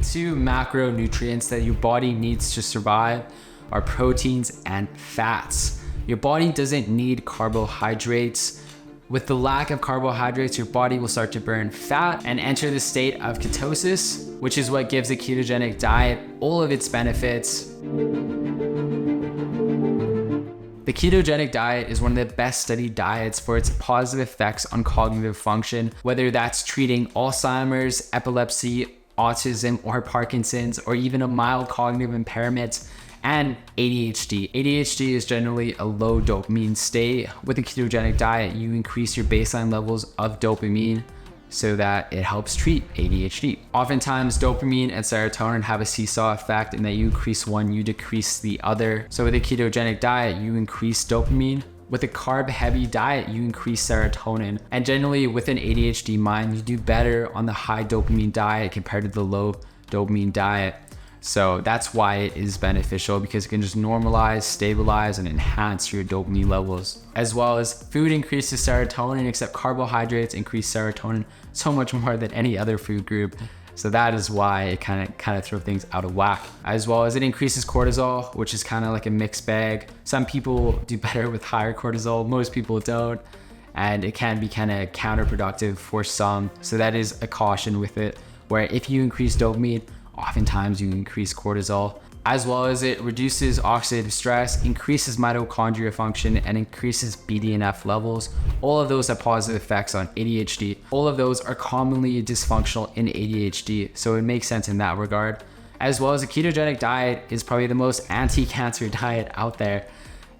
two macronutrients that your body needs to survive are proteins and fats. Your body doesn't need carbohydrates. With the lack of carbohydrates, your body will start to burn fat and enter the state of ketosis, which is what gives a ketogenic diet all of its benefits. The ketogenic diet is one of the best studied diets for its positive effects on cognitive function, whether that's treating Alzheimer's, epilepsy, autism, or Parkinson's, or even a mild cognitive impairment, and ADHD. ADHD is generally a low dopamine state. With a ketogenic diet, you increase your baseline levels of dopamine so that it helps treat ADHD. Oftentimes, dopamine and serotonin have a seesaw effect in that you increase one, you decrease the other. So with a ketogenic diet, you increase dopamine. With a carb-heavy diet, you increase serotonin. And generally, with an ADHD mind, you do better on the high dopamine diet compared to the low dopamine diet. So that's why it is beneficial, because it can just normalize, stabilize, and enhance your dopamine levels. As well as food increases serotonin, except carbohydrates increase serotonin so much more than any other food group. So that is why it kind of throw things out of whack. As well as it increases cortisol, which is kind of like a mixed bag. Some people do better with higher cortisol, most people don't. And it can be kind of counterproductive for some. So that is a caution with it, where if you increase dopamine, oftentimes you increase cortisol. As well as it reduces oxidative stress, increases mitochondria function, and increases BDNF levels. All of those have positive effects on ADHD. All of those are commonly dysfunctional in ADHD, so it makes sense in that regard. As well as a ketogenic diet is probably the most anti-cancer diet out there.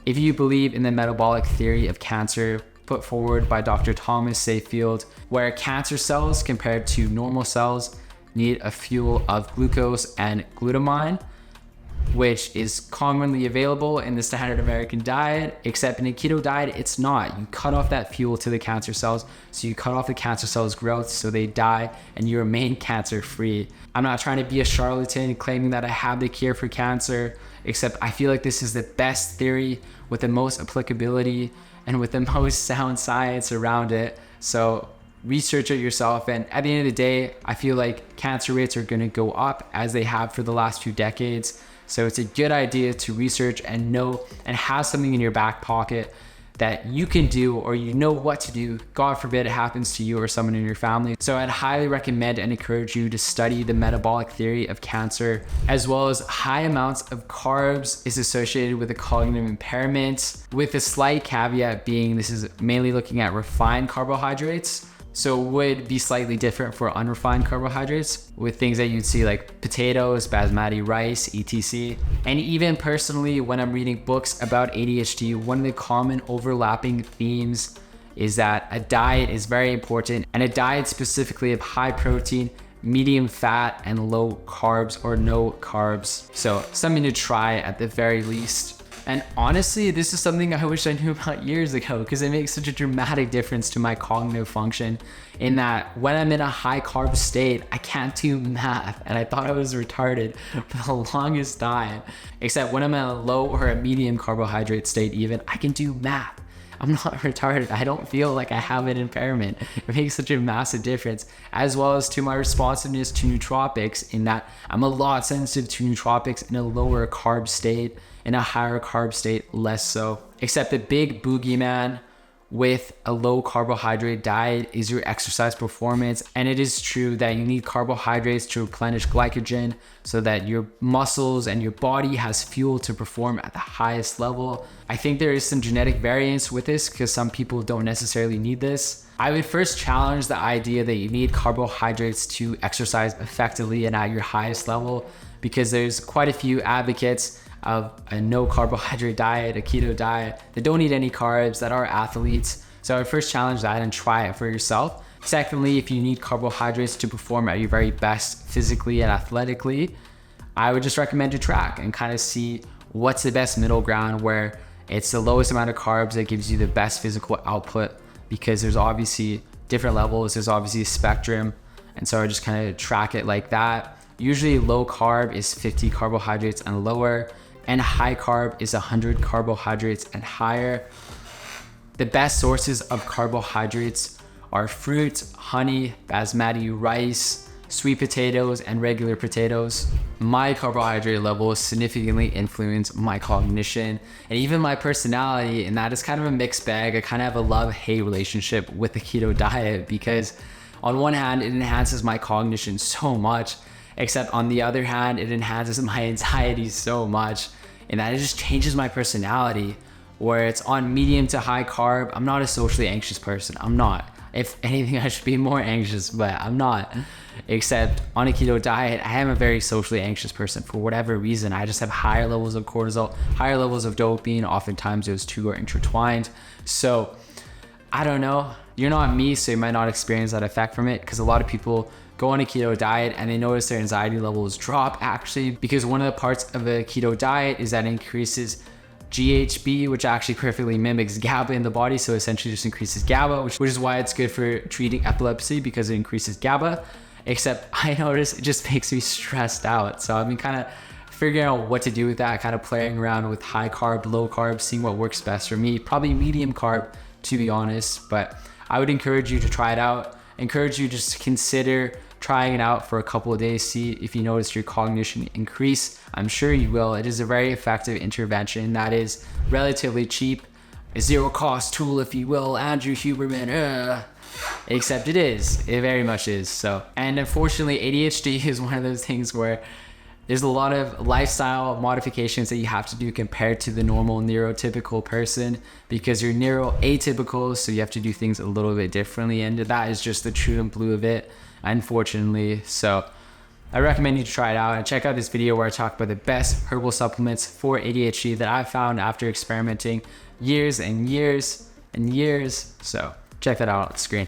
If you believe in the metabolic theory of cancer put forward by Dr. Thomas Seyfield, where cancer cells compared to normal cells need a fuel of glucose and glutamine, which is commonly available in the standard American diet, except in a keto diet, it's not. You cut off that fuel to the cancer cells, so you cut off the cancer cells' growth so they die and you remain cancer-free. I'm not trying to be a charlatan claiming that I have the cure for cancer, except I feel like this is the best theory with the most applicability and with the most sound science around it. So research it yourself, and at the end of the day, I feel like cancer rates are going to go up as they have for the last few decades. So it's a good idea to research and know and have something in your back pocket that you can do, or you know what to do. God forbid it happens to you or someone in your family. So I'd highly recommend and encourage you to study the metabolic theory of cancer, as well as high amounts of carbs is associated with a cognitive impairment, with a slight caveat being this is mainly looking at refined carbohydrates. So it would be slightly different for unrefined carbohydrates with things that you'd see like potatoes, basmati rice, etc. And even personally, when I'm reading books about ADHD, one of the common overlapping themes is that a diet is very important, and a diet specifically of high protein, medium fat, and low carbs or no carbs. So something to try at the very least. And honestly, this is something I wish I knew about years ago, because it makes such a dramatic difference to my cognitive function, in that when I'm in a high carb state, I can't do math. And I thought I was retarded for the longest time, except when I'm in a low or a medium carbohydrate state even, I can do math. I'm not retarded. I don't feel like I have an impairment. It makes such a massive difference, as well as to my responsiveness to nootropics, in that I'm a lot sensitive to nootropics in a lower carb state. In a higher carb state, less so. Except the big boogeyman with a low carbohydrate diet is your exercise performance. And it is true that you need carbohydrates to replenish glycogen so that your muscles and your body has fuel to perform at the highest level. I think there is some genetic variance with this, because some people don't necessarily need this. I would first challenge the idea that you need carbohydrates to exercise effectively and at your highest level, because there's quite a few advocates of a no carbohydrate diet, a keto diet, that don't eat any carbs, that are athletes. So I would first challenge that and try it for yourself. Secondly, if you need carbohydrates to perform at your very best physically and athletically, I would just recommend to track and kind of see what's the best middle ground, where it's the lowest amount of carbs that gives you the best physical output, because there's obviously different levels, there's obviously a spectrum. And so I just kind of track it like that. Usually low carb is 50 carbohydrates and lower, and high carb is 100 carbohydrates and higher. The best sources of carbohydrates are fruits, honey, basmati rice, sweet potatoes, and regular potatoes. My carbohydrate levels significantly influence my cognition and even my personality, and that is kind of a mixed bag. I kind of have a love-hate relationship with the keto diet because on one hand, it enhances my cognition so much, except on the other hand, it enhances my anxiety so much, and that it just changes my personality. Where it's on medium to high carb, I'm not a socially anxious person. I'm not. If anything, I should be more anxious, but I'm not. Except on a keto diet, I am a very socially anxious person for whatever reason. I just have higher levels of cortisol, higher levels of dopamine. Oftentimes those two are intertwined. So I don't know. You're not me, so you might not experience that effect from it, because a lot of people go on a keto diet and they notice their anxiety levels drop, actually, because one of the parts of a keto diet is that it increases GHB, which actually perfectly mimics GABA in the body. So essentially just increases GABA, which is why it's good for treating epilepsy, because it increases GABA. Except I notice it just makes me stressed out. So I've been kind of figuring out what to do with that, kind of playing around with high carb, low carb, seeing what works best for me. Probably medium carb, to be honest, but I would encourage you to try it out. Encourage you just to consider trying it out for a couple of days, see if you notice your cognition increase. I'm sure you will. It is a very effective intervention that is relatively cheap, a zero cost tool, if you will, Andrew Huberman. Except it is, it very much is. So, and unfortunately, ADHD is one of those things where there's a lot of lifestyle modifications that you have to do compared to the normal neurotypical person, because you're neuroatypical, so you have to do things a little bit differently, and that is just the true and blue of it, unfortunately. So I recommend you to try it out and check out this video where I talk about the best herbal supplements for ADHD that I found after experimenting years and years and years. So check that out on the screen.